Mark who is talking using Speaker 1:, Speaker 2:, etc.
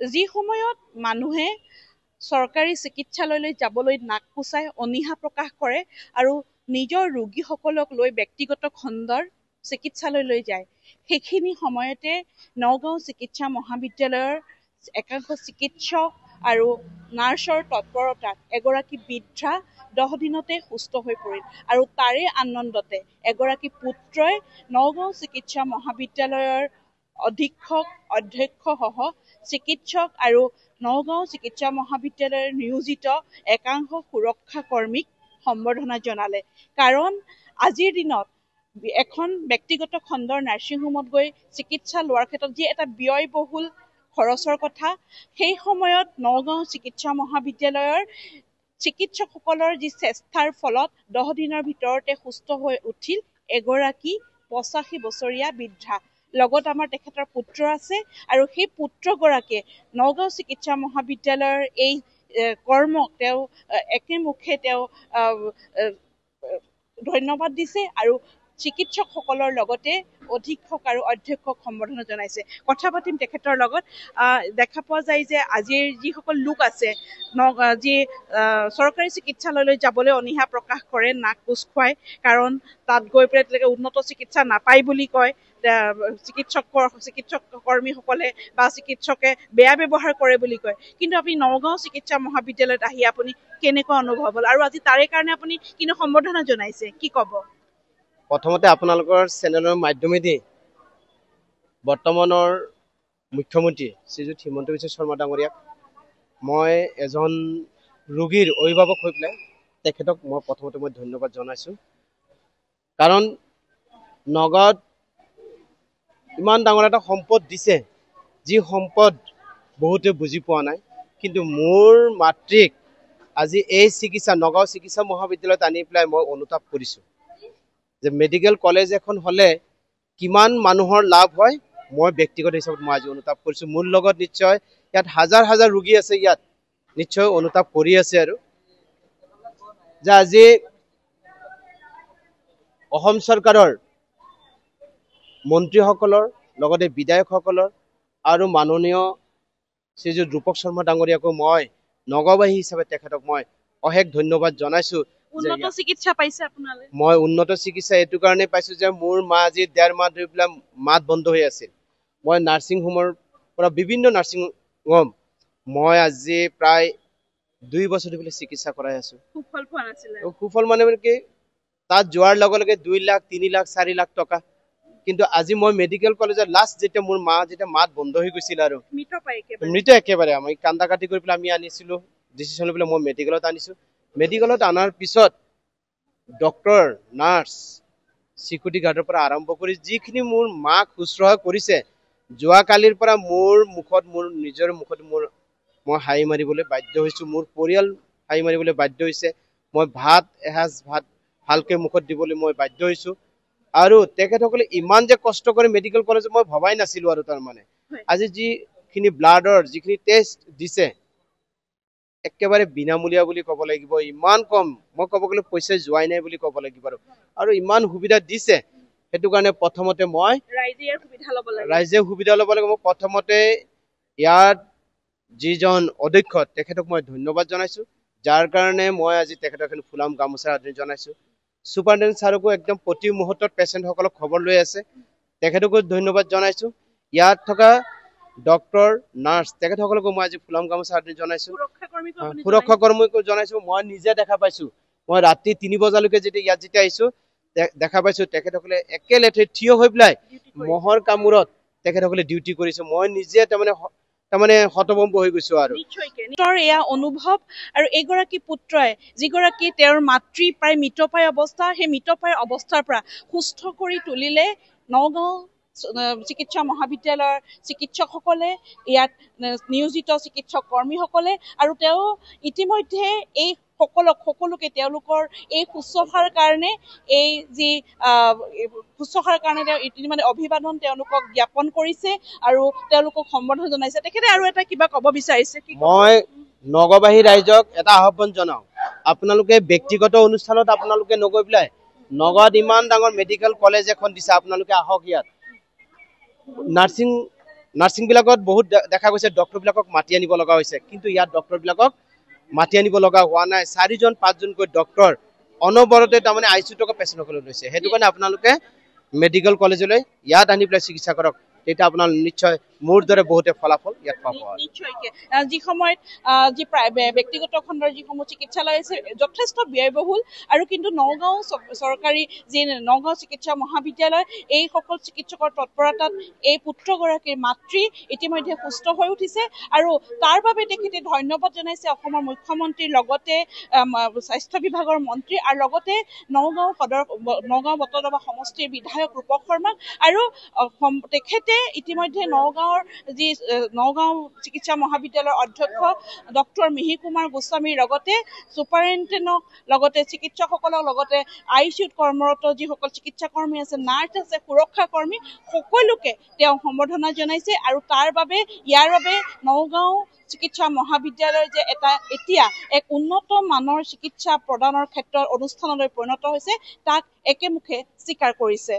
Speaker 1: যি সময়ত মানুহে চৰকাৰী চিকিৎসালয়লৈ যাবলৈ নাক কোচাই অনীহা প্ৰকাশ কৰে আৰু নিজৰ ৰোগীসকলক লৈ ব্যক্তিগত খণ্ডৰ চিকিৎসালয়লৈ যায়, সেইখিনি সময়তে নগাঁও চিকিৎসা মহাবিদ্যালয়ৰ একাংশ চিকিৎসক আৰু নাৰ্ছৰ তৎপৰতাত এগৰাকী বৃদ্ধা 10 দিনতে সুস্থ হৈ পৰিল আৰু তাৰে আনন্দতে এগৰাকী পুত্ৰই নগাঁও চিকিৎসা মহাবিদ্যালয়ৰ অধীক্ষক অধ্যক্ষসহ চিকিৎসক আৰু নগাঁও চিকিৎসা মহাবিদ্যালয়ৰ নিয়োজিত একাংশ সুৰক্ষা কৰ্মীক সম্বৰ্ধনা জনালে। কাৰণ আজিৰ দিনত এখন ব্যক্তিগত খণ্ডৰ নাৰ্ছিং হোমত গৈ চিকিৎসা লোৱাৰ ক্ষেত্ৰত যি এটা ব্যয়বহুল খৰচৰ কথা, সেই সময়ত নগাঁও চিকিৎসা মহাবিদ্যালয়ৰ চিকিৎসকসকলৰ যি চেষ্টাৰ ফলত 10 দিনৰ ভিতৰতে সুস্থ হৈ উঠিল এগৰাকী 85 বছৰীয়া বৃদ্ধা। লগত আমাৰ তেখেতৰ পুত্ৰ আছে আৰু সেই পুত্ৰগৰাকীয়ে নগাঁও চিকিৎসা মহাবিদ্যালয়ৰ এই কৰ্মক তেওঁ একেমুখে তেওঁ ধন্যবাদ দিছে আৰু চিকিৎসকসকলৰ লগতে অধীক্ষক আৰু অধ্যক্ষক সম্বৰ্ধনা জনাইছে। কথা পাতিম তেখেতৰ লগত। দেখা পোৱা যায় যে আজিৰ যিসকল লোক আছে যি চৰকাৰী চিকিৎসালয়লৈ যাবলৈ অনীহা প্ৰকাশ কৰে নাক কোচ খুৱাই, কাৰণ তাত গৈ পেলাই তেওঁলোকে উন্নত চিকিৎসা নাপায় বুলি কয়, চিকিৎসক কৰ্মীসকলে বা চিকিৎসকে বেয়া ব্যৱহাৰ কৰে বুলি কয়। কিন্তু আপুনি নগাঁও চিকিৎসা মহাবিদ্যালয়ত আহি আপুনি কেনেকুৱা অনুভৱ হ'ল আৰু আজি তাৰে কাৰণে আপুনি কিনো সম্বৰ্ধনা জনাইছে, কি ক'ব?
Speaker 2: প্ৰথমতে আপোনালোকৰ চেনেলৰ মাধ্যমেদি বৰ্তমানৰ মুখ্যমন্ত্ৰী শ্ৰীযুত হিমন্ত বিশ্ব শৰ্মা ডাঙৰীয়াক মই এজন ৰোগীৰ অভিভাৱক হৈ পেলাই তেখেতক মই প্ৰথমতে ধন্যবাদ জনাইছোঁ। কাৰণ নগাঁৱত ইমান ডাঙৰ এটা সম্পদ দিছে, যি সম্পদ বহুতে বুজি পোৱা নাই। কিন্তু মোৰ মাতৃক আজি এই নগাঁও চিকিৎসা মহাবিদ্যালয়ত আনি পেলাই মই অনুতাপ কৰিছোঁ যে মেডিকেল কলেজ এখন হ'লে কিমান মানুহৰ লাভ হয়, মই ব্যক্তিগত হিচাপত মই আজি অনুতাপ কৰিছোঁ। মোৰ লগত নিশ্চয় ইয়াত হাজাৰ হাজাৰ ৰোগী আছে, ইয়াত নিশ্চয় অনুতাপ কৰি আছে আৰু যে আজি অসম চৰকাৰৰ মন্ত্ৰীসকলৰ লগতে বিধায়কসকলৰ আৰু মাননীয় শ্ৰীযুত ৰূপক শৰ্মা ডাঙৰীয়াকো মই নগাঁওবাসী হিচাপে তেখেতক মই অশেষ ধন্যবাদ জনাইছোঁ।
Speaker 1: উন্নত চিকিৎসা পাইছে আপোনালোকে?
Speaker 2: মই উন্নত চিকিৎসা এইটো কাৰণে পাইছোঁ যে মোৰ মা আজি 1.5 মাহ ধৰি পেলাই মাত বন্ধ হৈ আছিল। মই নাৰ্ছিং হোমৰ পৰা বিভিন্ন নাৰ্ছিং হোম মই আজি প্ৰায় 2 বছৰ ধৰি চিকিৎসা কৰাই আছোঁ।
Speaker 1: সুফল পোৱা নাছিলে?
Speaker 2: সুফল মানে কি, তাত যোৱাৰ লগে লগে 2 লাখ 3 লাখ 4 লাখ টকা। কিন্তু আজি মই মেডিকেল কলেজত লাষ্ট যেতিয়া মোৰ মা মাত বন্ধ হৈ গৈছিল আৰু মৃত একেবাৰে আমি কান্দা কাটি কৰি পেলাই আমি আনিছিলোঁ, ডিচিশ্যন লৈ পেলাই মই মেডিকেলত আনিছোঁ। মেডিকেলত অনাৰ পিছত ডক্টৰ, নাৰ্ছ, চিকিউৰিটি গাৰ্ডৰ পৰা আৰম্ভ কৰি যিখিনি মোৰ মাক শুশ্ৰূষা কৰিছে, যোৱাকালিৰ পৰা মোৰ নিজৰ মুখত মই হাঁহি মাৰিবলৈ বাধ্য হৈছোঁ, মোৰ পৰিয়াল হাঁহি মাৰিবলৈ বাধ্য হৈছে। মই এসাঁজ ভাত ভালকৈ মুখত দিবলৈ মই বাধ্য হৈছোঁ। আৰু তেখেতসকলে ইমান যে কষ্ট কৰে মেডিকেল কলেজত মই ভবাই নাছিলোঁ। আৰু তাৰমানে আজি যিখিনি ব্লাডৰ যিখিনি টেষ্ট দিছে একেবাৰে বিনামূলীয়া বুলি ক'ব লাগিব, ইমান কম, মই ক'ব গ'লে পইচা যোৱাই নাই বুলি ক'ব লাগিব। আৰু ইমান সুবিধা দিছে, সেইটো কাৰণে প্ৰথমতে মই ৰাইজে সুবিধা ল'ব লাগে। মই প্ৰথমতে ইয়াত যিজন অধ্যক্ষ তেখেতক মই ধন্যবাদ জনাইছোঁ, যাৰ কাৰণে মই আজি তেখেতক ফুলাম গামোচাৰ আদৰণি জনাইছোঁ। ছুপাৰিনটেণ্ডেণ্ট ছাৰকো একদম প্ৰতি মুহূৰ্তত পেচেণ্টসকলক খবৰ লৈ আছে, তেখেতকো ধন্যবাদ জনাইছোঁ। ইয়াত থকা ডক্টৰ, নাৰ্ছ তেখেতসকলকো মই আজি ফুলাম গামোচা আদৰণি জনাইছোঁ। সুৰক্ষা কৰ্মীকো জনাইছোঁ। মই নিজে দেখা পাইছোঁ, মই ৰাতি 3 বজালৈকে যেতিয়া আহিছোঁ দেখা পাইছোঁ তেখেতসকলে একেলেঠে থিয় হৈ পেলাই মহৰ কামোৰত তেখেতসকলে ডিউটি কৰিছে। মই নিজে তাৰমানে হতভম্ব হৈ গৈছোঁ। আৰু
Speaker 1: এয়া অনুভৱ। আৰু এইগৰাকী পুত্ৰই যিগৰাকী তেওঁৰ মাতৃ প্ৰায় মৃতপ্ৰায় অৱস্থা, সেই মৃতপ্ৰায় অৱস্থাৰ পৰা সুস্থ কৰি তুলিলে নগাঁও চিকিৎসা মহাবিদ্যালয়ৰ চিকিৎসকসকলে, ইয়াত নিয়োজিত চিকিৎসক কৰ্মীসকলে। আৰু তেওঁ ইতিমধ্যে এই সকলোকে তেওঁলোকৰ এই শুশ্ৰূষাৰ কাৰণে তেওঁ ইতিমধ্যে অভিবাদন তেওঁলোকক জ্ঞাপন কৰিছে আৰু তেওঁলোকক সম্বৰ্ধনা জনাইছে। তেখেতে আৰু এটা কিবা ক'ব বিচাৰিছে।
Speaker 2: মই নগাঁওবাসী ৰাইজক এটা আহ্বান জনাওঁ, আপোনালোকে ব্যক্তিগত অনুষ্ঠানত আপোনালোকে নগৈ পেলাই নগাঁৱত ইমান ডাঙৰ মেডিকেল কলেজ এখন দিছে, আপোনালোকে আহক। ইয়াত নাৰ্ছিং নাৰ্ছিং বিলাকত বহুত দেখা গৈছে ডক্টৰ বিলাকক মাতি আনিব লগা হৈছে, কিন্তু ইয়াত ডক্টৰ বিলাকক মাতি আনিব লগা হোৱা নাই। 4জন 5জনকৈ ডক্টৰ অনবৰতে তাৰমানে আইচিইউ থকা পেচেণ্টসকলক লৈছে। সেইটো কাৰণে আপোনালোকে মেডিকেল কলেজলৈ ইয়াত আনি পেলাই চিকিৎসা কৰক, তেতিয়া আপোনাৰ নিশ্চয় মোৰ দৰে বহুতে ফলাফল ইয়াত পাব।
Speaker 1: নিশ্চয়কৈ যি সময়ত যি ব্যক্তিগত খণ্ডৰ যিসমূহ চিকিৎসালয় আছে যথেষ্ট ব্যয়বহুল, আৰু কিন্তু নগাঁও চৰকাৰী যি নগাঁও চিকিৎসা মহাবিদ্যালয় এই সকল চিকিৎসকৰ তৎপৰতাত এই পুত্ৰগৰাকীৰ মাতৃ ইতিমধ্যে সুস্থ হৈ উঠিছে, আৰু তাৰ বাবে তেখেতে ধন্যবাদ জনাইছে অসমৰ মুখ্যমন্ত্ৰীৰ লগতে স্বাস্থ্য বিভাগৰ মন্ত্ৰী আৰু লগতে নগাঁও বটদ্ৰৱা সমষ্টিৰ বিধায়ক ৰূপক শৰ্মাক। আৰু তেখেতে ইতিমধ্যে নগাঁও চিকিৎসা মহাবিদ্যালয়ৰ অধ্যক্ষ ডক্টৰ মিহিৰ কুমাৰ গোস্বামীৰ লগতে ছুপাৰিণ্টেণ্ডেণ্টক, লগতে চিকিৎসকসকলক, লগতে আইচিইউত কৰ্মৰত যিসকল চিকিৎসা কৰ্মী আছে, নাৰ্ছ আছে, সুৰক্ষা কৰ্মী, সকলোকে তেওঁ সম্বৰ্ধনা জনাইছে। আৰু ইয়াৰ বাবে নগাঁও চিকিৎসা মহাবিদ্যালয় যে এতিয়া এক উন্নত মানৰ চিকিৎসা প্ৰদানৰ ক্ষেত্ৰত অনুষ্ঠানলৈ পৰিণত হৈছে, তাক একেমুখে স্বীকাৰ কৰিছে।